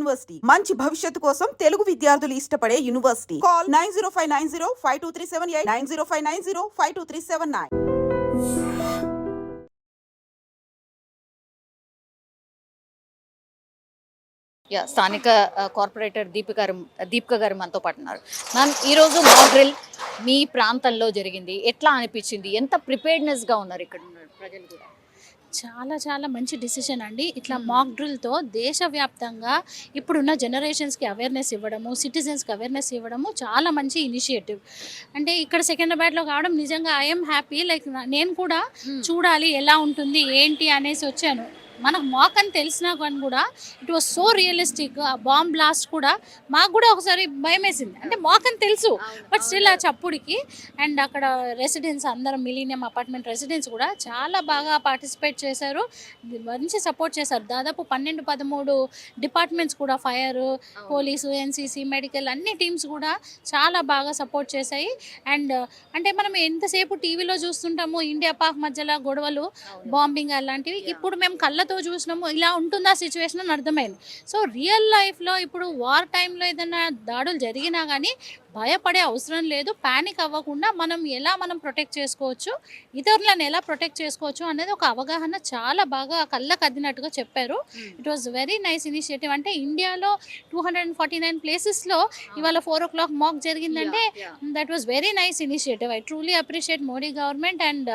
University మంచి భవిష్యత్తు కోసం తెలుగు విద్యార్థులు ఇష్టపడే యూనివర్సిటీ. కాల్ 9059052378 9059052379. స్థానిక కార్పొరేటర్ దీపిక గారు మనతో పాటు ఉన్నారు. మ్యామ్, ఈరోజు మాక్ డ్రిల్ మీ ప్రాంతంలో జరిగింది, ఎట్లా అనిపించింది? ఎంత ప్రిపేర్డ్నెస్గా ఉన్నారు ఇక్కడ ఉన్న ప్రజలు కూడా? చాలా చాలా మంచి డిసిషన్ అండి. ఇట్లా మాక్ డ్రిల్తో దేశవ్యాప్తంగా ఇప్పుడున్న జనరేషన్స్కి అవేర్నెస్ ఇవ్వడము, సిటిజన్స్కి అవేర్నెస్ ఇవ్వడము చాలా మంచి ఇనిషియేటివ్. అంటే ఇక్కడ సికింద్రాబాద్లో కావడం నిజంగా ఐఎమ్ హ్యాపీ. లైక్ నేను కూడా చూడాలి ఎలా ఉంటుంది ఏంటి అనేసి వచ్చాను. మనకు మాక్ అని తెలిసినా కానీ కూడా ఇట్ వాజ్ సో రియలిస్టిక్. ఆ బాంబ్ బ్లాస్ట్ కూడా మాకు కూడా ఒకసారి భయం వేసింది. అంటే మాక్ అని తెలుసు, బట్ స్టిల్ ఆ చప్పుడికి. అండ్ అక్కడ రెసిడెంట్స్ అందరం, మిలీనియం అపార్ట్మెంట్ రెసిడెంట్స్ కూడా చాలా బాగా పార్టిసిపేట్ చేశారు, మంచి సపోర్ట్ చేశారు. దాదాపు 12-13 డిపార్ట్మెంట్స్ కూడా, ఫైర్, పోలీసు, ఎన్సీసీ, మెడికల్ అన్ని టీమ్స్ కూడా చాలా బాగా సపోర్ట్ చేశాయి. అండ్ అంటే మనం ఎంతసేపు టీవీలో చూస్తుంటాము ఇండియా పాక్ మధ్యలో గొడవలు, బాంబింగ్ అలాంటివి. ఇప్పుడు మేము కళ్ళతో చూసినాము, ఇలా ఉంటుందా సిచ్యువేషన్ అని అర్థమైంది. సో రియల్ లైఫ్లో ఇప్పుడు వార్ టైంలో ఏదైనా దాడులు జరిగినా కానీ భయపడే అవసరం లేదు. ప్యానిక్ అవ్వకుండా మనం ప్రొటెక్ట్ చేసుకోవచ్చు, ఇతరులను ఎలా ప్రొటెక్ట్ చేసుకోవచ్చు అనేది ఒక అవగాహన చాలా బాగా కళ్ళకు అద్దినట్టుగా చెప్పారు. It was very nice initiative. అంటే ఇండియాలో 249 ప్లేసెస్లో ఇవాళ 4 o'clock మాక్ జరిగిందంటే that was very nice initiative. I truly appreciate Modi government and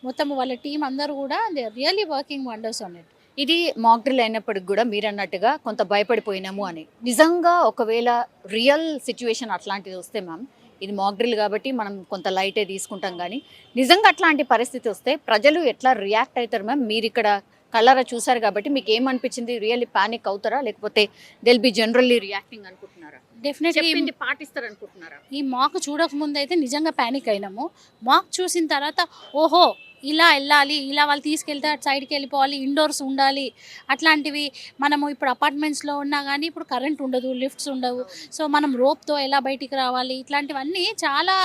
మొత్తం వాళ్ళ టీం అందరూ కూడా they are really working wonders on it. ఇది మాక్ డ్రిల్ అయినప్పటికి కూడా మీరు అన్నట్టుగా కొంత భయపడిపోయినాము అని. నిజంగా ఒకవేళ రియల్ సిచ్యువేషన్ అట్లాంటిది వస్తే మ్యామ్, ఇది మాక్ డ్రిల్ కాబట్టి మనం కొంత లైటే తీసుకుంటాం, కానీ నిజంగా అట్లాంటి పరిస్థితి వస్తే ప్రజలు ఎట్లా రియాక్ట్ అవుతారు మ్యామ్? మీరు ఇక్కడ కళ్ళారా చూసారు కాబట్టి మీకు ఏమనిపించింది? రియల్లీ పానిక్ అవుతారా, లేకపోతే దిల్ బి జనరల్లీ రియాక్టింగ్ అనుకుంటున్నారా? డెఫినెట్లీ పాటిస్తారు అనుకుంటున్నారా? ఈ మాక్ చూడకముందు అయితే నిజంగా ప్యానిక్ అయినాము. మాక్ చూసిన తర్వాత ఓహో ఇలా వెళ్ళాలి, ఇలా వాళ్ళు తీసుకెళ్తే అటు సైడ్కి వెళ్ళిపోవాలి, ఇండోర్స్ ఉండాలి, అట్లాంటివి. మనము ఇప్పుడు అపార్ట్మెంట్స్లో ఉన్నా కానీ ఇప్పుడు కరెంట్ ఉండదు, లిఫ్ట్స్ ఉండవు. సో మనం రోప్తో ఎలా బయటికి రావాలి, ఇట్లాంటివన్నీ చాలా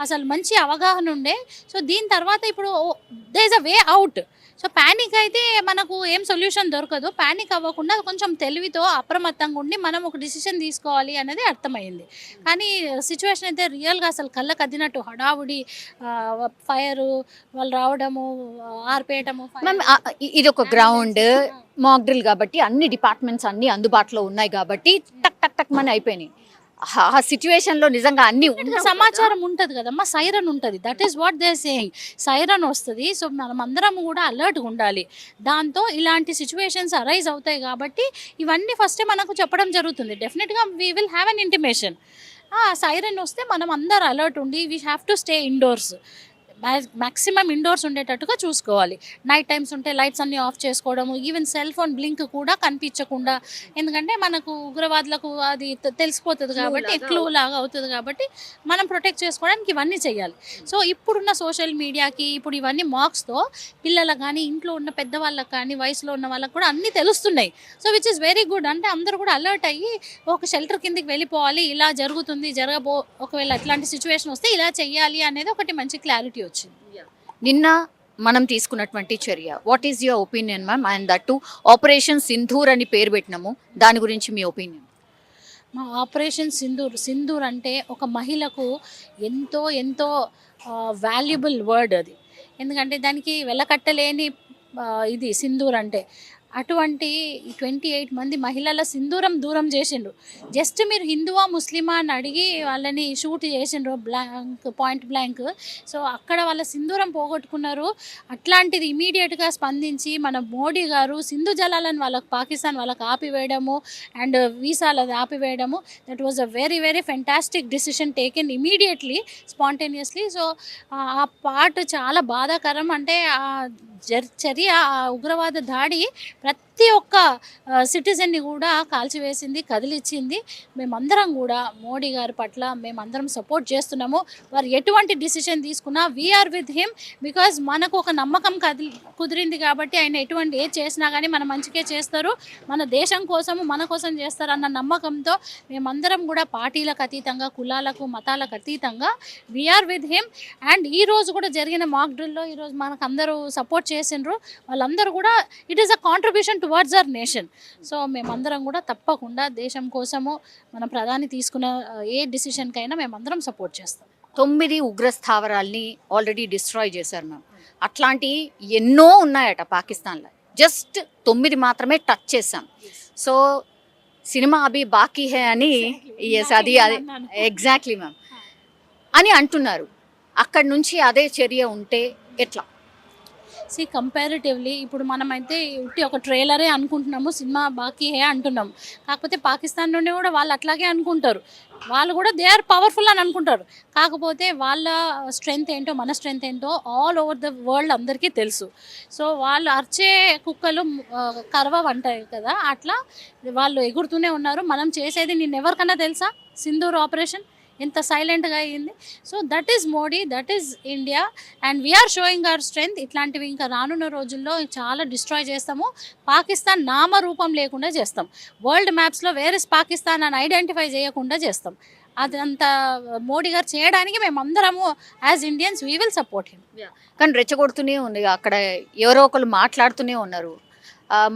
అసలు మంచి అవగాహన ఉండే. సో దీని తర్వాత ఇప్పుడు there is a way out. So panic అయితే మనకు ఏం సొల్యూషన్ దొరకదు. ప్యానిక్ అవ్వకుండా కొంచెం తెలివితో అప్రమత్తంగా ఉండి మనం ఒక డిసిషన్ తీసుకోవాలి అనేది అర్థమైంది. కానీ సిచ్యువేషన్ అయితే రియల్గా అసలు కళ్ళకు అద్దినట్టు, హడావుడి, ఫైరు, వాళ్ళు రావడము, ఆర్పేయటము. ఇది ఒక గ్రౌండ్ మాక్ డ్రిల్ కాబట్టి అన్ని డిపార్ట్మెంట్స్ అన్ని అందుబాటులో ఉన్నాయి కాబట్టి టక్ టక్ టక్ మని అయిపోయినాయి. ఆ సిచ్యువేషన్ లో నిజంగా అన్ని సమాచారం ఉంటుంది కదమ్మా, సైరన్ ఉంటుంది. That is what they saying. Siren వస్తుంది. సో మనం అందరం కూడా అలర్ట్గా ఉండాలి. దాంతో ఇలాంటి సిచ్యువేషన్స్ అరైజ్ అవుతాయి కాబట్టి ఇవన్నీ ఫస్టే మనకు చెప్పడం జరుగుతుంది. డెఫినెట్గా we will have an intimation. Siren వస్తే మనం అందరు అలర్ట్ ఉండి we have to stay indoors. Maximum indoors ఉండేటట్టుగా చూసుకోవాలి. నైట్ టైమ్స్ ఉంటే లైట్స్ అన్నీ ఆఫ్ చేసుకోవడము, ఈవెన్ సెల్ ఫోన్ బ్లింక్ కూడా కనిపించకుండా. ఎందుకంటే మనకు ఉగ్రవాదులకు అది తెలిసిపోతుంది కాబట్టి, క్లూ లాగా అవుతుంది కాబట్టి మనం ప్రొటెక్ట్ చేసుకోవడానికి ఇవన్నీ చేయాలి. సో ఇప్పుడున్న సోషల్ మీడియాకి ఇప్పుడు ఇవన్నీ మాక్స్తో పిల్లలకు కానీ, ఇంట్లో ఉన్న పెద్దవాళ్ళకి కానీ, వయసులో ఉన్న వాళ్ళకి కూడా అన్నీ తెలుస్తున్నాయి. So which is very good. అంటే అందరూ కూడా అలర్ట్ అయ్యి ఒక షెల్టర్ కిందకి వెళ్ళిపోవాలి, ఇలా జరుగుతుంది, ఒకవేళ అట్లాంటి సిచ్యువేషన్ వస్తే ఇలా చెయ్యాలి అనేది ఒకటి మంచి క్లారిటీ వచ్చింది. నిన్న మనం తీసుకున్నటువంటి చర్య, what is your opinion ma'am? And that to operation Sindoor అని పేరు పెట్టినాము, దాని గురించి మీ ఒపీనియన్? మా ఆపరేషన్ సింధూర్ అంటే ఒక మహిళకు ఎంతో ఎంతో వాల్యుబుల్ వర్డ్ అది. ఎందుకంటే దానికి వెలకట్టలేని ఇది సింధూర్ అంటే. అటువంటి 28 మంది మహిళల సింధూరం దూరం చేసిండ్రు. జస్ట్ మీరు హిందువా ముస్లిమా అని అడిగి వాళ్ళని షూట్ చేసిండ్రు, పాయింట్ బ్లాంక్. సో అక్కడ వాళ్ళ సింధూరం పోగొట్టుకున్నారు. అట్లాంటిది ఇమీడియట్గా స్పందించి మన మోడీ గారు సింధు జలాలను వాళ్ళకి, పాకిస్తాన్ వాళ్ళకి ఆపివేయడము అండ్ వీసాలది ఆపివేయడము, that was a very very fantastic decision taken immediately, spontaneously. So ఆ పార్ట్ చాలా బాధాకరం. అంటే ఆ చర్య, ఆ ఉగ్రవాద దాడి ప్రతి ఒక్క సిటిజన్ని కూడా కాల్చివేసింది, కదిలిచ్చింది. మేమందరం కూడా మోడీ గారి పట్ల మేమందరం సపోర్ట్ చేస్తున్నాము. వారు ఎటువంటి డిసిషన్ తీసుకున్నా వీఆర్ విత్ హిమ్. బికాజ్ మనకు ఒక నమ్మకం కుదిరింది కాబట్టి ఆయన ఎటువంటి ఏది చేసినా కానీ మన మంచికే చేస్తారు, మన దేశం కోసము మన కోసం చేస్తారు అన్న నమ్మకంతో మేమందరం కూడా పార్టీలకు అతీతంగా, కులాలకు మతాలకు అతీతంగా వీఆర్ విత్ హిమ్. అండ్ ఈరోజు కూడా జరిగిన మాక్ డ్రిల్లో ఈరోజు మనకు అందరూ సపోర్ట్ చేసిండ్రు. వాళ్ళందరూ కూడా it is a contribution towards our nation. So మేమందరం కూడా తప్పకుండా దేశం కోసము మన ప్రధాని తీసుకున్న ఏ డిసిషన్కైనా మేమందరం సపోర్ట్ చేస్తాం. 9 ఉగ్ర స్థావరాల్ని ఆల్రెడీ డిస్ట్రాయ్ చేశారు మ్యామ్. అట్లాంటి ఎన్నో ఉన్నాయట పాకిస్తాన్లో, జస్ట్ 9 మాత్రమే టచ్ చేశాం. సో సినిమా అభి బాకీ హే అని అది ఎగ్జాక్ట్లీ మ్యామ్ అని అంటున్నారు. అక్కడి నుంచి అదే చర్య ఉంటే ఎట్లా? కంపారిటివ్లీ ఇప్పుడు మనమైతే ఉట్టి ఒక ట్రైలరే అనుకుంటున్నాము, సినిమా బాకీ హే అంటున్నాము. కాకపోతే పాకిస్తాన్ నుండి కూడా వాళ్ళు అట్లాగే అనుకుంటారు, వాళ్ళు కూడా దే ఆర్ పవర్ఫుల్ అని అనుకుంటారు. కాకపోతే వాళ్ళ స్ట్రెంగ్త్ ఏంటో మన స్ట్రెంగ్త్ ఏంటో ఆల్ ఓవర్ ద వరల్డ్ అందరికీ తెలుసు. సో వాళ్ళు అరిచే కుక్కలు కరవవు అంటారు కదా, అట్లా వాళ్ళు ఎగురుతూనే ఉన్నారు. మనం చేసేది నిన్నెవరికన్నా తెలుసా సింధూర్ ఆపరేషన్ ఎంత సైలెంట్గా అయ్యింది? So that is Modi, that is India, and we are showing our strength. ఇట్లాంటివి ఇంకా రానున్న రోజుల్లో చాలా డిస్ట్రాయ్ చేస్తాము. పాకిస్తాన్ నామరూపం లేకుండా చేస్తాం. వరల్డ్ మ్యాప్స్లో వేర్ ఇస్ పాకిస్తాన్ అని ఐడెంటిఫై చేయకుండా చేస్తాం. అదంతా మోడీ గారు చేయడానికి మేమందరము as Indians we will support him. కానీ రెచ్చగొడుతూనే ఉంది, అక్కడ ఎవరో ఒకరు మాట్లాడుతూనే ఉన్నారు.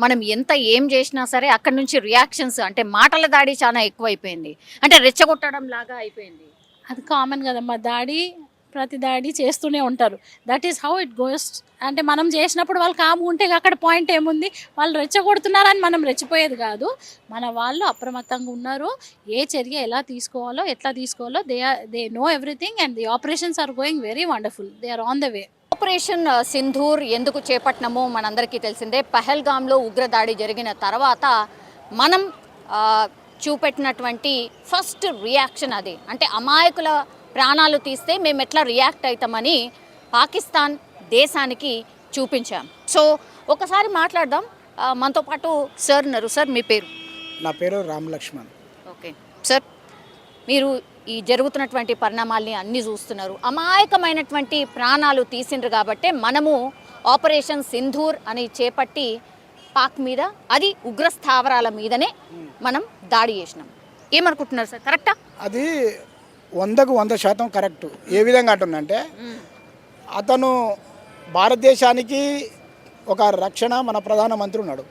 మనం ఎంత ఏం చేసినా సరే అక్కడ నుంచి రియాక్షన్స్ అంటే మాటల దాడి చాలా ఎక్కువైపోయింది, అంటే రెచ్చగొట్టడం లాగా అయిపోయింది. అది కామన్ కదమ్మా, ప్రతి దాడి చేస్తూనే ఉంటారు. That is how it goes. అంటే మనం చేసినప్పుడు వాళ్ళు కాము ఉంటే అక్కడ పాయింట్ ఏముంది? వాళ్ళు రెచ్చగొడుతున్నారని మనం రెచ్చిపోయేది కాదు. మన వాళ్ళు అప్రమత్తంగా ఉన్నారు, ఏ చర్య ఎలా తీసుకోవాలో ఎట్లా తీసుకోవాలో they know everything, and the operations are going very wonderful. They are on the way. Operation Sindoor ఎందుకు చేపట్టినామో మనందరికీ తెలిసిందే. పహల్గామ్లో ఉగ్రదాడి జరిగిన తర్వాత మనం చూపెట్టినటువంటి ఫస్ట్ రియాక్షన్ అది. అంటే అమాయకుల ప్రాణాలు తీస్తే మేము ఎట్లా రియాక్ట్ అవుతామని పాకిస్తాన్ దేశానికి చూపించాం. సో ఒకసారి మాట్లాడదాం. మనతో పాటు సార్ ఉన్నారు. సార్ మీ పేరు? నా పేరు రామ్ లక్ష్మణ్. ఓకే సార్, మీరు ఈ జరుగుతున్నటువంటి పరిణామాల్ని అన్నీ చూస్తున్నారు. అమాయకమైనటువంటి ప్రాణాలు తీసిండ్రు కాబట్టే మనము ఆపరేషన్ సింధూర్ అని చేపట్టి పాక్ మీద, అది ఉగ్ర స్థావరాల మీదనే మనం దాడి చేసినాం. ఏమనుకుంటున్నారు సార్, కరెక్టా? అది 100కు 100% కరెక్ట్. ఏ విధంగా అంటుందంటే, అతను భారతదేశానికి ఒక రక్షణ మన ప్రధానమంత్రి ఉన్నాడు,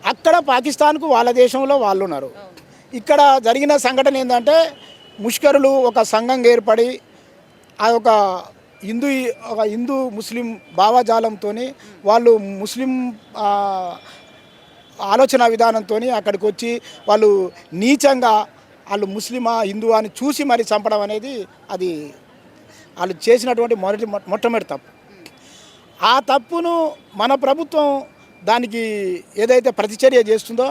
అక్కడ పాకిస్తాన్కు వాళ్ళ దేశంలో వాళ్ళు ఉన్నారు. ఇక్కడ జరిగిన సంఘటన ఏంటంటే, ముష్కరులు ఒక సంఘంగా ఏర్పడి ఆ ఒక హిందూ ముస్లిం భావజాలంతో వాళ్ళు ముస్లిం ఆలోచన విధానంతో అక్కడికి వచ్చి వాళ్ళు నీచంగా వాళ్ళు ముస్లిమా హిందువా అని చూసి మరి చంపడం అనేది అది వాళ్ళు చేసినటువంటి మొట్టమొదటి తప్పు. ఆ తప్పును మన ప్రభుత్వం దానికి ఏదైతే ప్రతిచర్య చేస్తుందో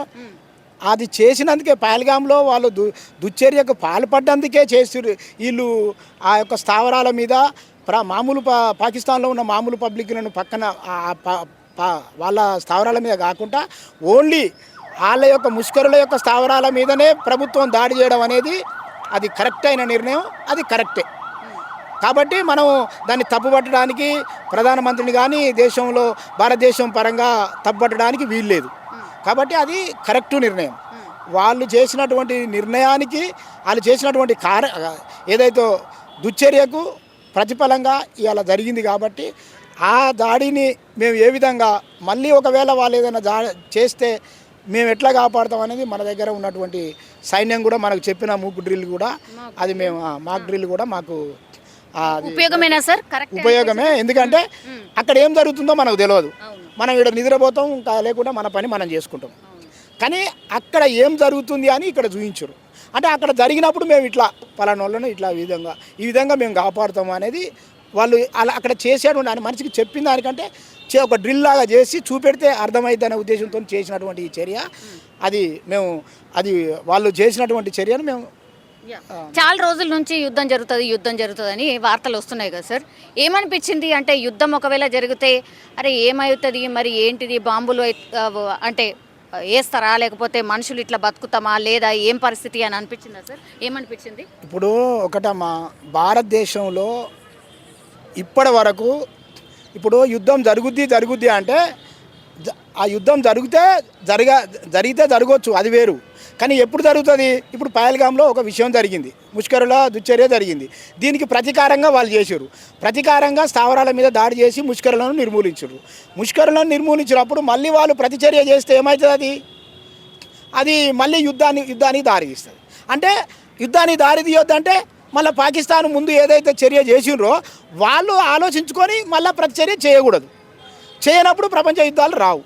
అది చేసినందుకే, పహల్గామ్లో వాళ్ళు దుశ్చర్యకు పాల్పడ్డందుకే చేసిరు. వీళ్ళు ఆ యొక్క స్థావరాల మీద మామూలు పాకిస్తాన్లో ఉన్న మామూలు పబ్లిక్లను పక్కన వాళ్ళ స్థావరాల మీద కాకుండా ఓన్లీ వాళ్ళ యొక్క ముష్కరుల యొక్క స్థావరాల మీదనే ప్రభుత్వం దాడి చేయడం అనేది అది కరెక్ట్ అయిన నిర్ణయం, అది కరెక్టే. కాబట్టి మనం దాన్ని తప్పుపట్టడానికి ప్రధానమంత్రిని కానీ దేశంలో భారతదేశం పరంగా తప్పుపట్టడానికి వీల్లేదు. కాబట్టి అది కరెక్ట్ నిర్ణయం. వాళ్ళు చేసినటువంటి నిర్ణయానికి, వాళ్ళు చేసినటువంటి ఏదైతే దుశ్చర్యకు ప్రతిఫలంగా ఇవాళ జరిగింది. కాబట్టి ఆ దాడిని మేము ఏ విధంగా మళ్ళీ ఒకవేళ వాళ్ళు ఏదైనా చేస్తే మేము ఎట్లా కాపాడుతాం అనేది మన దగ్గర ఉన్నటువంటి సైన్యం కూడా మనకు చెప్పిన మూక్ డ్రిల్ కూడా, అది మేము మాక్ డ్రిల్ కూడా మాకు ఉపయోగమేనా సార్? ఉపయోగమే. ఎందుకంటే అక్కడ ఏం జరుగుతుందో మనకు తెలియదు. మనం ఇక్కడ నిద్రపోతాం, లేకుండా మన పని మనం చేసుకుంటాం. కానీ అక్కడ ఏం జరుగుతుంది అని ఇక్కడ చూపించరు. అంటే అక్కడ జరిగినప్పుడు మేము ఇట్లా పలానా వాళ్ళను ఇట్లా ఈ విధంగా మేము కాపాడుతాము అనేది వాళ్ళు అలా అక్కడ చేసేటువంటి ఆయన మనిషికి చెప్పిన దానికంటే ఒక డ్రిల్ లాగా చేసి చూపెడితే అర్థమైంది అనే ఉద్దేశంతో చేసినటువంటి ఈ చర్య, అది వాళ్ళు చేసినటువంటి చర్యను మేము చాలా రోజుల నుంచి యుద్ధం జరుగుతుంది అని వార్తలు వస్తున్నాయి కదా సార్. ఏమనిపించింది అంటే, యుద్ధం ఒకవేళ జరిగితే అరే ఏమవుతుంది, మరి ఏంటిది, బాంబులు అంటే వేస్తారా, లేకపోతే మనుషులు ఇట్లా బతుకుతామా లేదా, ఏం పరిస్థితి అని అనిపించిందా సార్? ఏమనిపించింది? ఇప్పుడు ఒకటమ్మా, భారతదేశంలో ఇప్పటి వరకు ఇప్పుడు యుద్ధం జరుగుద్ది అంటే ఆ యుద్ధం జరిగితే జరగవచ్చు, అది వేరు. కానీ ఎప్పుడు జరుగుతుంది? ఇప్పుడు పహల్గామ్లో ఒక విషయం జరిగింది, ముష్కరుల దుశ్చర్య జరిగింది. దీనికి ప్రతీకారంగా వాళ్ళు చేశారు. ప్రతీకారంగా స్థావరాల మీద దాడి చేసి ముష్కరులను నిర్మూలించారు. ముష్కరులను నిర్మూలించినప్పుడు మళ్ళీ వాళ్ళు ప్రతిచర్య చేస్తే ఏమవుతుంది? అది మళ్ళీ యుద్ధానికి దారి తీస్తుంది. అంటే యుద్ధానికి దారి తీయొద్దంటే మళ్ళీ పాకిస్తాన్ ముందు ఏదైతే చర్య చేసిండ్రో వాళ్ళు ఆలోచించుకొని మళ్ళీ ప్రతిచర్య చేయకూడదు. చేయనప్పుడు ప్రపంచ యుద్ధాలు రావు,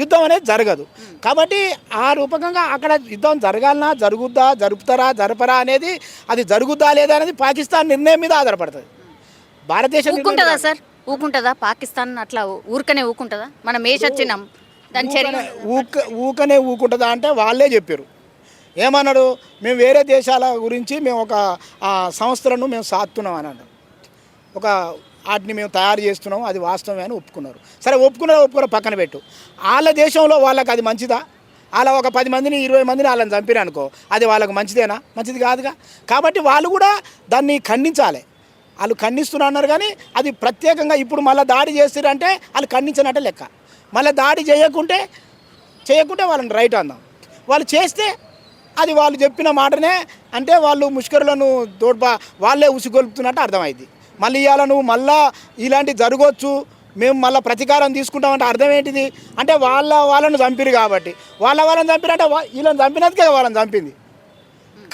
యుద్ధం అనేది జరగదు. కాబట్టి ఆ రూపకంగా అక్కడ యుద్ధం జరగాలన్నా జరుపుతారా జరపరా అనేది, అది జరుగుద్దా లేదా అనేది పాకిస్తాన్ నిర్ణయం మీద ఆధారపడుతుంది. భారతదేశం ఊరుకుంటుందా సార్? ఊరుకుంటుందా పాకిస్తాన్? అట్లా ఊరికనే ఊరుకుంటుందా? మనం వేసొచ్చినాం దాని చర్య ఊకనే ఊకుంటుందా అంటే వాళ్ళే చెప్పారు. ఏమన్నాడు? మేము వేరే దేశాల గురించి మేము ఒక సంస్థలను మేము సాస్తున్నాం అని అన్నారు. వాటిని మేము తయారు చేస్తున్నాం, అది వాస్తవమే అని ఒప్పుకున్నారు. సరే, ఒప్పుకున్నారో పక్కన పెట్టు. వాళ్ళ దేశంలో వాళ్ళకి అది మంచిదా? అలా ఒక 10 మందిని 20 మందిని వాళ్ళని చంపిరు అనుకో, అది వాళ్ళకు మంచిదేనా? మంచిది కాదుగా. కాబట్టి వాళ్ళు కూడా దాన్ని ఖండించాలి. వాళ్ళు ఖండిస్తున్నారు కానీ అది ప్రత్యేకంగా ఇప్పుడు మళ్ళీ దాడి చేస్తారంటే వాళ్ళు ఖండించినట్టే లెక్క. మళ్ళీ దాడి చేయకుంటే వాళ్ళని రైట్ అందాం. వాళ్ళు చేస్తే అది వాళ్ళు చెప్పిన మాటనే, అంటే వాళ్ళు ముష్కరులను వాళ్ళే ఉసిగొలుపుతున్నట్టు అర్థమైంది. మళ్ళీ ఇవాళ నువ్వు మళ్ళా ఇలాంటి జరగవచ్చు, మేము మళ్ళీ ప్రతీకారం తీసుకుంటామంటే అర్థం ఏంటిది? అంటే వాళ్ళను చంపిరు కాబట్టి, వాళ్ళని చంపిరంటే వీళ్ళని చంపినందుకే వాళ్ళని చంపింది.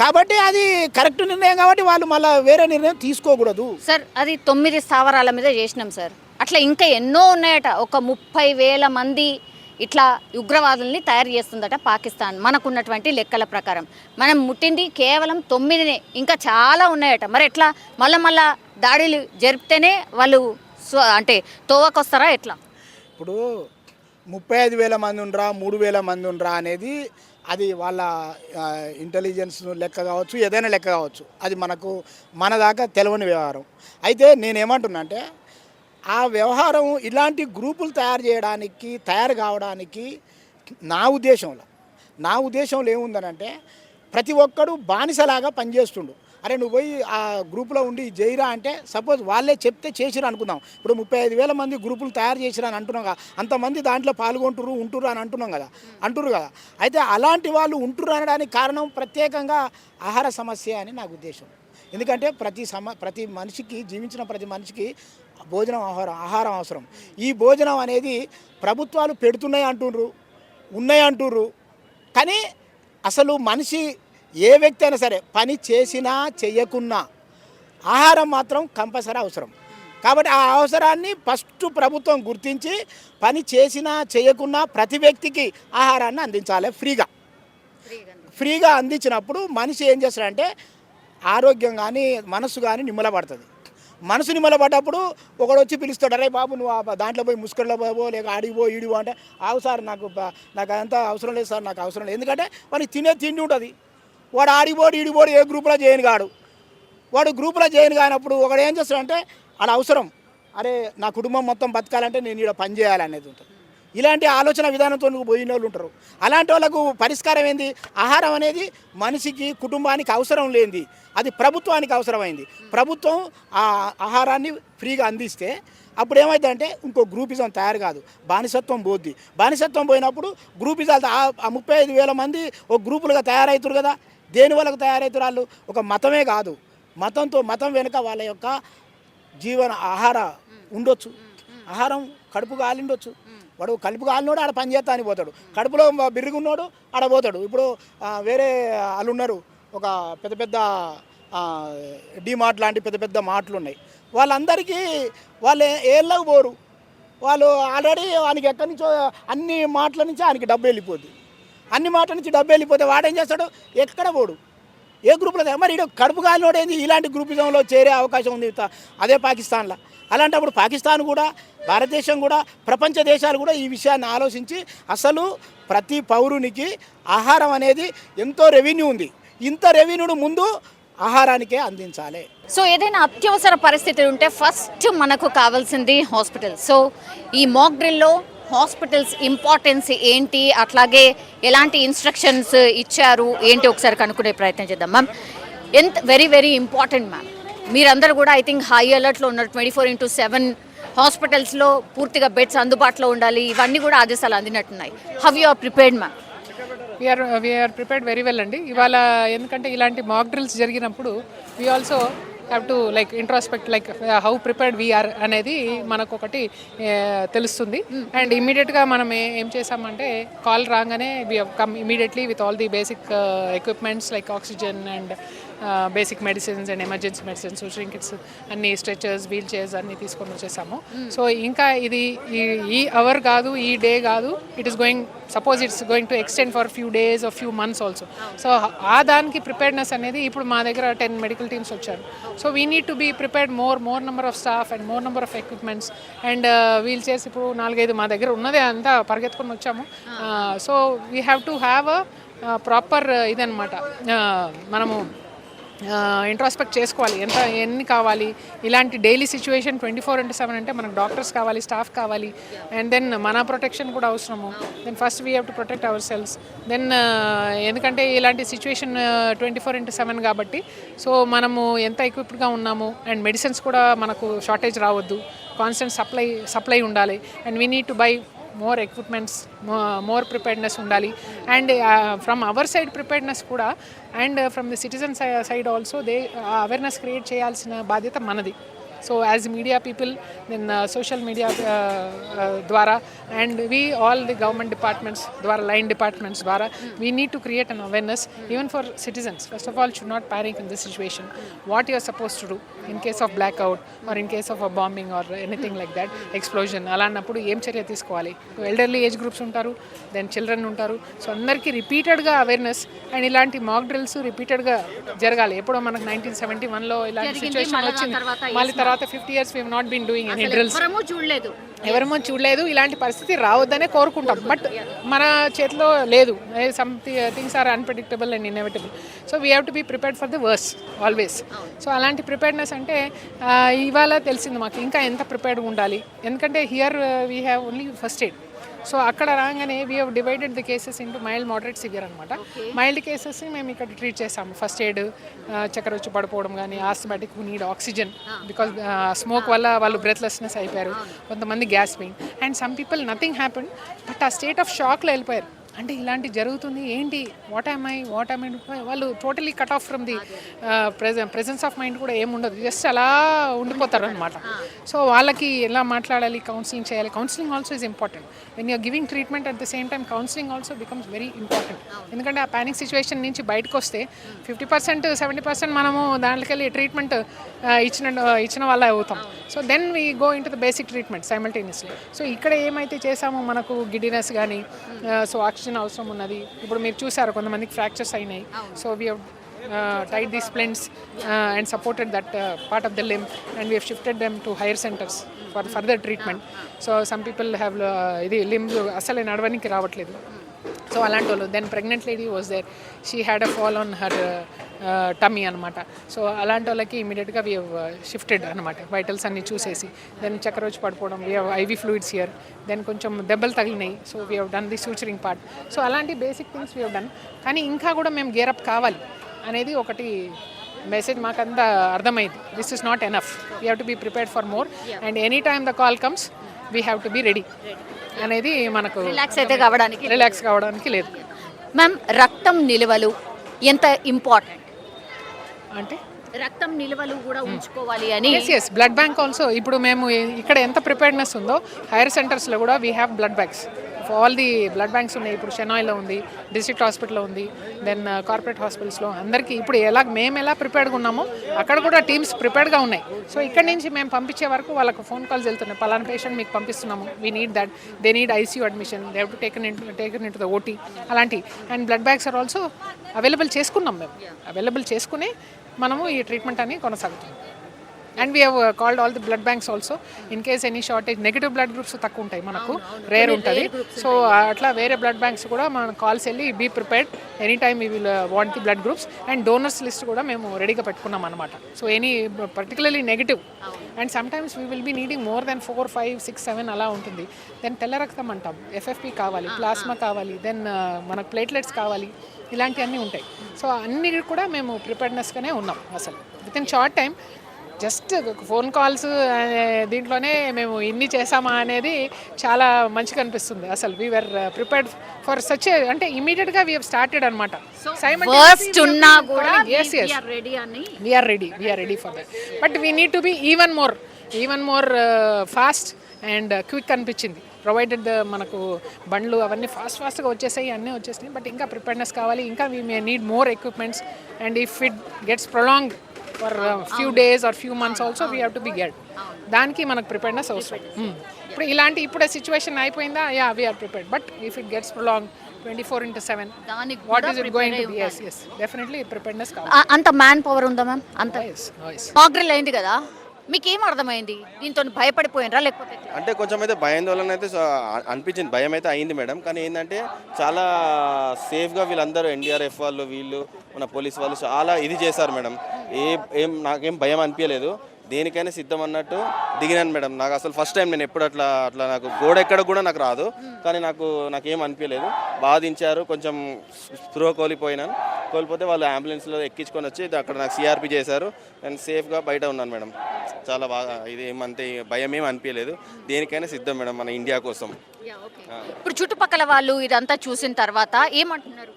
కాబట్టి అది కరెక్ట్ నిర్ణయం కాబట్టి వాళ్ళు మళ్ళీ వేరే నిర్ణయం తీసుకోకూడదు. సార్, అది 9 స్థావరాల మీద చేసినాం సార్. అట్లా ఇంకా ఎన్నో ఉన్నాయట. ఒక 30,000 మంది ఇట్లా ఉగ్రవాదుల్ని తయారు చేస్తుందట పాకిస్తాన్, మనకున్నటువంటి లెక్కల ప్రకారం. మనం ముట్టింది కేవలం 9నే, ఇంకా చాలా ఉన్నాయట. మరి ఎట్లా మళ్ళా దాడులు జరిపితేనే వాళ్ళు అంటే తోవకొస్తారా ఎట్లా? ఇప్పుడు 35,000 మంది ఉండరా 3,000 మంది ఉండరా అనేది అది వాళ్ళ ఇంటెలిజెన్స్ లెక్క కావచ్చు, ఏదైనా లెక్క కావచ్చు. అది మన దాకా తెలియని వ్యవహారం. అయితే నేనేమంటున్నా అంటే ఆ వ్యవహారం ఇలాంటి గ్రూపులు తయారు కావడానికి నా ఉద్దేశంలో ఏముందనంటే ప్రతి ఒక్కడు బానిసలాగా పనిచేస్తుండు. అరే నువ్వు పోయి ఆ గ్రూపులో ఉండి జైరా అంటే సపోజ్ వాళ్ళే చెప్తే చేసిరు అనుకుందాం. ఇప్పుడు 35,000 మంది గ్రూపులు తయారు చేసిరు అని అంటున్నాం కదా, అంతమంది దాంట్లో ఉంటురు అని అంటున్నారు కదా. అయితే అలాంటి వాళ్ళు ఉంటురు అనడానికి కారణం ప్రత్యేకంగా ఆహార సమస్య అని నాకు ఉద్దేశం. ఎందుకంటే ప్రతి మనిషికి, జీవించిన ప్రతి మనిషికి భోజనం ఆహారం అవసరం. ఈ భోజనం అనేది ప్రభుత్వాలు పెడుతున్నాయి అంటుర్రు. కానీ అసలు మనిషి ఏ వ్యక్తి అయినా సరే పని చేసినా చేయకున్నా ఆహారం మాత్రం కంపల్సరీ అవసరం. కాబట్టి ఆ అవసరాన్ని ఫస్ట్ ప్రభుత్వం గుర్తించి పని చేసినా చేయకున్నా ప్రతి వ్యక్తికి ఆహారాన్ని అందించాలి ఫ్రీగా అందించినప్పుడు మనిషి ఏం చేస్తాడంటే ఆరోగ్యం కానీ మనసు కానీ నిమ్మలపడుతుంది. మనసు నిమ్మలపడ్డప్పుడు ఒకడు వచ్చి పిలుస్తాడు, అరే బాబు నువ్వు దాంట్లో పోయి ముస్కర్లో పోవో లేక ఆడిపో ఈడిపో అంటే ఆవు సార్ నాకు అదంతా అవసరం లేదు సార్, నాకు అవసరం లేదు. ఎందుకంటే వాడికి తిండి ఉంటుంది. వాడు ఈడిపోడు ఏ గ్రూపులో చేయను కాడు. వాడు గ్రూపులో చేయను కానప్పుడు ఒకడు ఏం చేస్తాడంటే వాడు అవసరం, అరే నా కుటుంబం మొత్తం బతకాలంటే నేను ఇక్కడ పని చేయాలనేది ఉంటుంది. ఇలాంటి ఆలోచన విధానంతో పోయిన వాళ్ళు ఉంటారు. అలాంటి వాళ్ళకు పరిష్కారం ఏంది? ఆహారం అనేది మనిషికి, కుటుంబానికి అవసరం లేనిది, అది ప్రభుత్వానికి అవసరమైంది. ప్రభుత్వం ఆ ఆహారాన్ని ఫ్రీగా అందిస్తే అప్పుడు ఏమవుతుందంటే ఇంకో గ్రూపిజం తయారు కాదు, బానిసత్వం పోద్ది. బానిసత్వం పోయినప్పుడు గ్రూపిజాలు ఆ 35,000 మంది ఒక గ్రూపులుగా తయారవుతారు కదా. దేని వాళ్ళకు తయారవుతారు? వాళ్ళు ఒక మతమే కాదు, మతం వెనుక వాళ్ళ యొక్క ఆహార ఉండొచ్చు. ఆహారం కడుపు కాలిండొచ్చు. వాడు కడుపు కాలినోడు ఆడ పని చేస్తా అని పోతాడు, కడుపులో బిర్రుగున్నోడు ఆడ పోతాడు. ఇప్పుడు వేరే వాళ్ళు ఉన్నారు, ఒక పెద్ద డిమార్ట్ లాంటి పెద్ద మాటలు ఉన్నాయి. వాళ్ళందరికీ వాళ్ళు ఏళ్ళకు పోరు. వాళ్ళు ఆల్రెడీ వానికి ఎక్కడి నుంచో అన్ని మాటల నుంచి ఆయనకి డబ్బు వెళ్ళిపోద్ది. అన్ని మాటల నుంచి డబ్బు వెళ్ళిపోతే వాడు ఏం చేస్తాడు? ఎక్కడ పోడు, ఏ గ్రూపులో. మరి ఇడు కడుపు కాలినోడు ఏంది ఇలాంటి గ్రూపిజంలో చేరే అవకాశం ఉంది అదే పాకిస్తాన్లో. అలాంటప్పుడు పాకిస్తాన్ కూడా, భారతదేశం కూడా, ప్రపంచ దేశాలు కూడా ఈ విషయాన్ని ఆలోచించి అసలు ప్రతి పౌరునికి ఆహారం అనేది ఎంతో రెవెన్యూ ఉంది, ఇంత రెవెన్యూను ముందు ఆహారానికే అందించాలి. సో ఏదైనా అత్యవసర పరిస్థితులు ఉంటే ఫస్ట్ మనకు కావాల్సింది హాస్పిటల్. సో ఈ మాక్ డ్రిల్లో హాస్పిటల్స్ ఇంపార్టెన్స్ ఏంటి, అట్లాగే ఎలాంటి ఇన్స్ట్రక్షన్స్ ఇచ్చారు ఏంటి ఒకసారి కనుక్కునే ప్రయత్నం చేద్దాం. Ma'am, very important ma'am. మీరందరూ కూడా ఐ థింక్ హై అలర్ట్లో ఉన్నారు. 24/7 హాస్పిటల్స్లో పూర్తిగా బెడ్స్ అందుబాటులో ఉండాలి, ఇవన్నీ కూడా ఆదేశాలు అందినట్టున్నాయి. How you are prepared ma'am? We are prepared very well అండి. ఇవాళ ఎందుకంటే ఇలాంటి మాక్ డ్రిల్స్ జరిగినప్పుడు we also have to like introspect like how prepared we are అనేది మనకు ఒకటి తెలుస్తుంది. అండ్ ఇమీడియట్గా మనం ఏం చేసామంటే కాల్ రాగానే we come immediately with all the basic equipments like oxygen and basic medicines and emergency medicines, kits అన్ని, స్ట్రెచర్స్, వీల్ చైర్స్ అన్నీ తీసుకొని వచ్చేసాము. సో ఇంకా ఇది ఈ అవర్ కాదు, ఈ డే కాదు, it is going suppose it's going to extend for few days or few months also. So ఆ దానికి ప్రిపేర్డ్నెస్ అనేది ఇప్పుడు మా దగ్గర 10 మెడికల్ టీమ్స్ వచ్చారు. So we need to be prepared more number of staff and more number of equipments and wheel chairs ఇప్పుడు 4-5 మా దగ్గర ఉన్నదే అంతా పరిగెత్తుకొని వచ్చాము. So we have to have a proper ఇదనమాట, మనము ఇంట్రాస్పెక్ట్ చేసుకోవాలి ఎన్ని కావాలి. ఇలాంటి డైలీ సిచ్యువేషన్ 24/7 అంటే మనకు డాక్టర్స్ కావాలి, స్టాఫ్ కావాలి, అండ్ దెన్ మన ప్రొటెక్షన్ కూడా అవసరము. Then first we have to protect our cells. Then ఎందుకంటే ఇలాంటి సిచ్యువేషన్ 24/7 కాబట్టి సో మనము ఎంత ఎక్విప్డ్గా ఉన్నాము అండ్ మెడిసిన్స్ కూడా మనకు షార్టేజ్ రావద్దు, కాన్స్టెంట్ సప్లై ఉండాలి. And we need to buy more equipments, more preparedness ఉండాలి. And from our side preparedness కూడా and from the citizen side also awareness create చేయాల్సిన బాధ్యత మనది. So as media people then social media ద్వారా and we all the government departments ద్వారా, line departments ద్వారా we need to create an awareness even for citizens. First of all should not panic in this situation. What you are suppose to do in case of black out or in case of a bombing or anything like that, explosion, అలాంటప్పుడు ఏం చర్య తీసుకోవాలి. Elderly age groups ఉంటారు, then children ఉంటారు. So అందరికీ రిపీటెడ్గా awareness and ఇలాంటి mock drills రిపీటెడ్గా జరగాలి. ఎప్పుడో మనకు 1971లో ఇలాంటి సిచ్యువేషన్ వచ్చింది, మళ్ళీ తర్వాత 50 years we have not been doing any drills. ఎవరమో చూడలేదు. ఇలాంటి పరిస్థితి రావద్దనే కోరుకుంటాం, బట్ మన చేతిలో లేదు. Some things are unpredictable and inevitable. So we have to be prepared for the worst always. So అలాంటి ప్రిపేర్డ్నెస్ అంటే ఇవాళ తెలిసింది మాకు ఇంకా ఎంత ప్రిపేర్డ్గా ఉండాలి. ఎందుకంటే here we have only first aid. So అక్కడ రాగానే we have divided the cases into mild, moderate, severe అనమాట. మైల్డ్ కేసెస్ని మేము ఇక్కడ ట్రీట్ చేసాము. ఫస్ట్ ఎయిడ్, చక్కెర వచ్చి పడిపోవడం కానీ, asthmatic who need oxygen because smoke వల్ల వాళ్ళు బ్రెత్లెస్నెస్ అయిపోయారు, కొంతమంది gas pain, and some people nothing happened but ఆ స్టేట్ ఆఫ్ షాక్లో వెళ్ళిపోయారు. అంటే ఇలాంటి జరుగుతుంది ఏంటి, వాట్ ఐ వాళ్ళు totally cut off from the presence of mind కూడా ఏముండదు, జస్ట్ అలా ఉండిపోతారు అనమాట. సో వాళ్ళకి ఎలా మాట్లాడాలి, కౌన్సిలింగ్ చేయాలి. Counselling also is important. When you are giving treatment at the same time counselling also becomes very important. ఎందుకంటే ఆ పానిక్ సిచ్యువేషన్ నుంచి బయటకు వస్తే 50%, 70% మనము దాంట్లోకి వెళ్ళి ట్రీట్మెంట్ ఇచ్చిన వాళ్ళ అవుతాం. So then we go in to the basic treatment simultaneously. So ఇక్కడ ఏమైతే చేసామో మనకు గిడినెస్ కానీ, సో ఆక్సిజన్ అవసరం ఉన్నది. ఇప్పుడు మీరు చూసారు కొంతమందికి ఫ్రాక్చర్స్ అయినాయి. So we have tied these splints and supported that part of the limb, and we have shifted them to higher centers for further treatment. So some people have ఇది limb అసలు నడవడానికి రావట్లేదు. సో అలాంటి వాళ్ళు. Then pregnant lady was there, she had a fall on her tummy అనమాట. So అలాంటి వాళ్ళకి ఇమీడియట్గా వీ హ్యావ్ షిఫ్టెడ్ అనమాట, వైటల్స్ అన్ని చూసేసి. దెన్ చక్కెర వచ్చి పడిపోవడం, we have IV fluids here. Then కొంచెం దెబ్బలు తగిలినాయి, so we have done the suturing part. So అలాంటి basic things we have done. కానీ ఇంకా కూడా మేము గేరప్ కావాలి అనేది ఒకటి మెసేజ్ మాకంతా అర్థమైంది. This is not enough, we have to be prepared for more and any time the call comes we have to be ready అనేది మనకు రిలాక్స్ కావడానికి లేదు. మ్యామ్, రక్తం నిల్వలు ఎంత ఇంపార్టెంట్ అంటే రక్తం నిల్వలు కూడా ఉంచుకోవాలి అని. Yes blood bank also. ఇప్పుడు మేము ఇక్కడ ఎంత ప్రిపేర్డ్నెస్ ఉందో హైయర్ సెంటర్స్లో కూడా we have blood banks. All the blood banks ఉన్నాయి. ఇప్పుడు షెనాయ్లో ఉంది, డిస్ట్రిక్ట్ హాస్పిటల్లో ఉంది, దెన్ కార్పొరేట్ హాస్పిటల్స్లో అందరికీ ఇప్పుడు మేము ఎలా ప్రిపేర్డ్గా ఉన్నామో అక్కడ కూడా టీమ్స్ ప్రిపేర్డ్గా ఉన్నాయి. సో ఇక్కడ నుంచి మేము పంపించే వరకు వాళ్ళకు ఫోన్ కాల్స్ వెళ్తున్నాయి, పలానా పేషెంట్ మీకు పంపిస్తున్నాము, we need that, they need ICU admission, they have to taken in to the OT అలాంటి. And blood banks are also available చేసుకున్నాం మేము. అవైలబుల్ చేసుకుని మనము ఈ ట్రీట్మెంట్ అని కొనసాగుతుంది. And we have called all the blood banks also in case any shortage. Negative blood groups తక్కువ ఉంటాయి మనకు, రేర్ ఉంటుంది. సో అట్లా వేరే బ్లడ్ బ్యాంక్స్ కూడా మన కాల్స్ వెళ్ళి be prepared any time we will want the blood groups. And donors list కూడా మేము రెడీగా పెట్టుకున్నాం అనమాట. So any particularly negative and some times we will be needing more then 4, 5, 6, 7 అలా ఉంటుంది. దెన్ తెల్ల రక్తం అంటాం, ఎఫ్ఎఫ్పి కావాలి, ప్లాస్మా కావాలి, దెన్ మనకు ప్లేట్లెట్స్ కావాలి, ఇలాంటివన్నీ ఉంటాయి. సో అన్నీ కూడా మేము ప్రిపేర్డ్నెస్గానే ఉన్నాం. అసలు with in short time just phone calls దీంట్లోనే మేము ఇన్ని చేసామా అనేది చాలా మంచిగా అనిపిస్తుంది. అసలు వీఆర్ ప్రిపేర్డ్ ఫర్ సచ్, అంటే ఇమీడియట్గా వీ స్టార్టెడ్ అనమాట. వర్స్ట్ ఉన్నా కూడా yes, yes. రెడీ అని we are ready for that, but we need to be even more fast and quick అనిపించింది. ప్రొవైడెడ్ మనకు బండ్లు అవన్నీ ఫాస్ట్గా వచ్చేసాయి, అన్నీ వచ్చేసినాయి, బట్ ఇంకా ప్రిపేర్నెస్ కావాలి. ఇంకా we may need more equipments, and if it gets prolong for few days or few months also we have to be get. దానికి మనకు ప్రిపేర్నెస్ అవసరం. ఇప్పుడు ఇప్పుడే సిచ్యువేషన్ అయిపోయిందా, yeah we're prepared, but if it gets prolong 24/7 what is it going to be? yes definitely preparedness కావాలి. అంత man power ఉందా ma'am? అంత Yes. మాక్ డ్రిల్ అయింది కదా, మీకు ఏం అర్థమైంది? దీంతో భయపడిపోయినరా లేకపోతే ఎట్లా? అంటే కొంచెం అయితే భయాందోళన అయితే అనిపించింది, భయం అయితే అయింది మేడం. కానీ ఏంటంటే చాలా సేఫ్గా వీళ్ళందరూ ఎన్డీఆర్ఎఫ్ వాళ్ళు, వీళ్ళు మన పోలీస్ వాళ్ళు చాలా ఇది చేశారు మేడం. నాకేం భయం అనిపించలేదు, దేనికైనా సిద్ధం అన్నట్టు దిగినాను మేడం. నాకు అసలు ఫస్ట్ టైం, నేను ఎప్పుడు అట్లా నాకు గోడ ఎక్కడ కూడా నాకు రాదు, కానీ నాకేం అనిపించలేదు. బాధించారు, కొంచెం స్పృహ కోల్పోతే వాళ్ళు అంబులెన్స్లో ఎక్కించుకొని వచ్చి అక్కడ నాకు సిఆర్పి చేశారు. నేను సేఫ్గా బయట ఉన్నాను మేడం. చాలా బాగా, ఇది ఏమంతే భయం ఏం అనిపించలేదు. దేనికైనా సిద్ధం మేడం మన ఇండియా కోసం. ఇప్పుడు చుట్టుపక్కల వాళ్ళు ఇదంతా చూసిన తర్వాత ఏమంటున్నారు?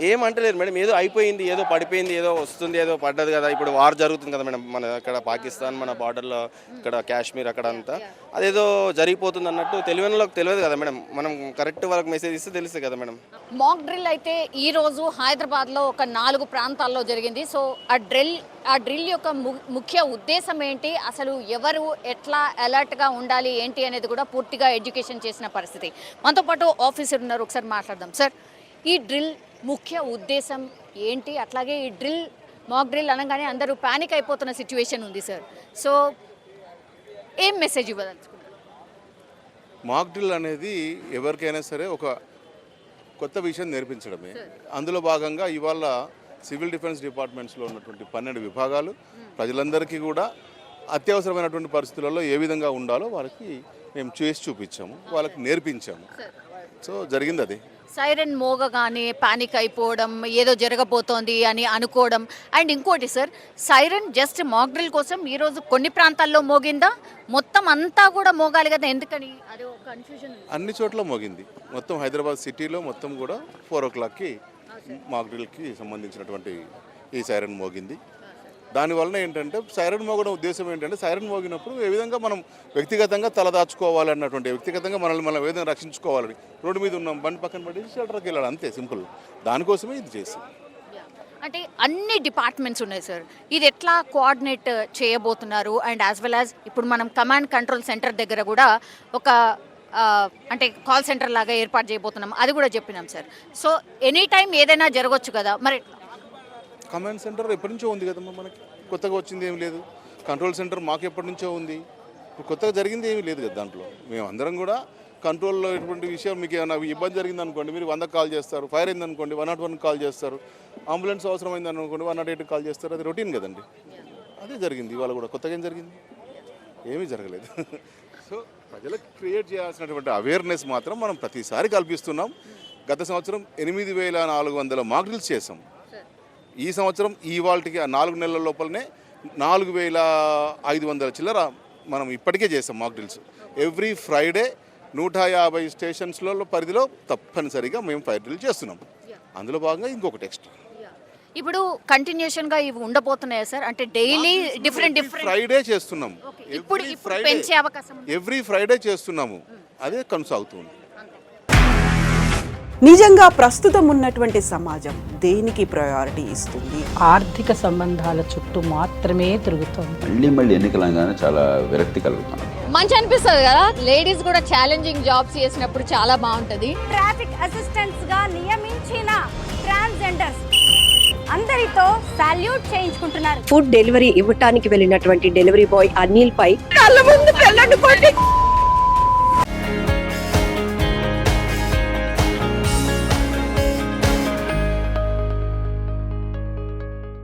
ఏమంటలేదు మేడం, ఏదో అయిపోయింది, ఏదో పడిపోయింది, ఏదో వస్తుంది, ఏదో పడ్డది కదా. ఇప్పుడు వార్ జరుగుతుంది కదా మేడం, మన ఇక్కడ పాకిస్తాన్, మన బార్డర్లో ఇక్కడ కాశ్మీర్ అక్కడ అంతా అదేదో జరిగిపోతుంది అన్నట్టు తెలియనిలోకి తెలియదు కదా మేడం. మనం కరెక్ట్ వాళ్ళకి మెసేజ్ ఇస్తే తెలుస్తుంది కదా మేడం. మాక్ డ్రిల్ అయితే ఈరోజు హైదరాబాద్లో ఒక 4 ప్రాంతాల్లో జరిగింది. సో ఆ డ్రిల్ యొక్క ముఖ్య ఉద్దేశం ఏంటి, అసలు ఎవరు ఎట్లా అలర్ట్గా ఉండాలి ఏంటి అనేది కూడా పూర్తిగా ఎడ్యుకేషన్ చేసిన పరిస్థితి. మనతో పాటు ఆఫీసర్ ఉన్నారు, ఒకసారి మాట్లాడదాం. సార్, ఈ డ్రిల్ ముఖ్య ఉద్దేశం ఏంటి? అట్లాగే ఈ మాక్ డ్రిల్ అనగానే అందరూ ప్యానిక్ అయిపోతున్న సిచ్యువేషన్ ఉంది సార్. సో ఏం మెసేజ్ ఇవ్వదలుచుకున్నారు? మాక్ డ్రిల్ అనేది ఎవరికైనా సరే ఒక కొత్త విషయం నేర్పించడమే. అందులో భాగంగా ఇవాళ సివిల్ డిఫెన్స్ డిపార్ట్మెంట్స్లో ఉన్నటువంటి 12 విభాగాలు ప్రజలందరికీ కూడా అత్యవసరమైనటువంటి పరిస్థితులలో ఏ విధంగా ఉండాలో వాళ్ళకి మేము చేసి చూపించాము, వాళ్ళకి నేర్పించాము. సో జరిగింది అది. సైరన్ మోగగానే పానిక్ అయిపోవడం, ఏదో జరగబోతోంది అని అనుకోవడం. అండ్ ఇంకోటి sir, siren just mock drill కోసం ఈరోజు కొన్ని ప్రాంతాల్లో మోగిందా, మొత్తం అంతా కూడా మోగాలి కదా, ఎందుకని? అది ఒక కన్ఫ్యూజన్. అన్ని చోట్ల మోగింది. మొత్తం హైదరాబాద్ సిటీలో మొత్తం కూడా 4 o'clockకి మాక్ డ్రిల్కి సంబంధించినటువంటి ఈ సైరన్ మోగింది. దానివల్ల ఏంటంటే సైరన్ మోగడం ఉద్దేశం ఏంటంటే, సైరన్ మోగినప్పుడు ఏ విధంగా మనం వ్యక్తిగతంగా వ్యక్తిగతంగా మనల్ని మనం ఏ విధంగా రక్షించుకోవాలని, రోడ్డు మీద ఉన్నాం, బండి పక్కన పడి షెల్టర్కి వెళ్ళాలి, అంతే సింపుల్. దానికోసమే ఇది చేస్తాం. అంటే అన్ని డిపార్ట్మెంట్స్ ఉన్నాయి సార్, ఇది ఎట్లా కోఆర్డినేట్ చేయబోతున్నారు? అండ్ యాజ్ వెల్ యాజ్ ఇప్పుడు మనం కమాండ్ కంట్రోల్ సెంటర్ దగ్గర కూడా ఒక అంటే కాల్ సెంటర్ లాగా ఏర్పాటు చేయబోతున్నాం, అది కూడా చెప్పినాం సార్. సో ఎనీ టైం ఏదైనా జరగవచ్చు కదా, మరి కమాండ్ సెంటర్ ఎప్పటి నుంచో ఉంది కదమ్మా, మనకి కొత్తగా వచ్చింది ఏమి లేదు. కంట్రోల్ సెంటర్ మాకు ఎప్పటి నుంచో ఉంది, ఇప్పుడు కొత్తగా జరిగింది ఏమీ లేదు కదా. దాంట్లో మేము అందరం కూడా కంట్రోల్లో ఎటువంటి విషయం, మీకు ఏమైనా ఇబ్బంది జరిగింది అనుకోండి, మీరు 100కి కాల్ చేస్తారు. ఫైర్ అయింది అనుకోండి 101కి కాల్ చేస్తారు. అంబులెన్స్ అవసరమైంది అనుకోండి 108కి కాల్ చేస్తారు. అది రొటీన్ కదండి. అదే జరిగింది ఇవాళ కూడా. కొత్తగా ఏం జరిగింది? ఏమీ జరగలేదు. సో ప్రజలకు క్రియేట్ చేయాల్సినటువంటి అవేర్నెస్ మాత్రం మనం ప్రతిసారి కల్పిస్తున్నాం. గత సంవత్సరం 8,400 మాక్ డ్రిల్స్ చేసాం. ఈ సంవత్సరం ఇవాళకి 4 నెలల లోపలనే 4,500 చిల్లర మనం ఇప్పటికే చేసాం మాక్ డ్రిల్స్. ఎవ్రీ ఫ్రైడే 150 స్టేషన్స్లో పరిధిలో తప్పనిసరిగా మేము ఫైర్ డ్రిల్ చేస్తున్నాం. అందులో భాగంగా ఇంకొకటి ఎక్స్ట్రా. ఇప్పుడు కంటిన్యూషన్ గా ఇవి ఉండబోతున్నాయా సార్? అంటే డైలీ డిఫరెంట్ ఫ్రైడే చేస్తున్నాం. ఇప్పుడు పెంచే అవకాశం ఉంది. ఎవ్రీ ఫ్రైడే చేస్తున్నాము, అదే కొనసాగుతుంది. నిజంగా ప్రస్తుతం ఉన్నటువంటి సమాజం దేనికి ప్రయారిటీ ఇస్తుంది? ఆర్థిక సంబంధాల చుట్టూ మాత్రమే తిరుగుతోంది. మళ్ళీ ఎన్నికలంగానే చాలా విరక్తి కలుగుతాం. మంచి అనిపిస్తుంది కదా, లేడీస్ కూడా ఛాలెంజింగ్ జాబ్స్ చేసినప్పుడు చాలా బాగుంటది. ట్రాఫిక్ అసిస్టెంట్స్ గా నియమించిన ట్రాన్స్జెండర్స్ అందరితో సాల్యూట్ చేయించుకుంటున్నారు. ఫుడ్ డెలివరీ ఇవ్వటానికి వెళ్ళినటువంటి డెలివరీ బాయ్ అనిల్ పై కళ్ళ ముందు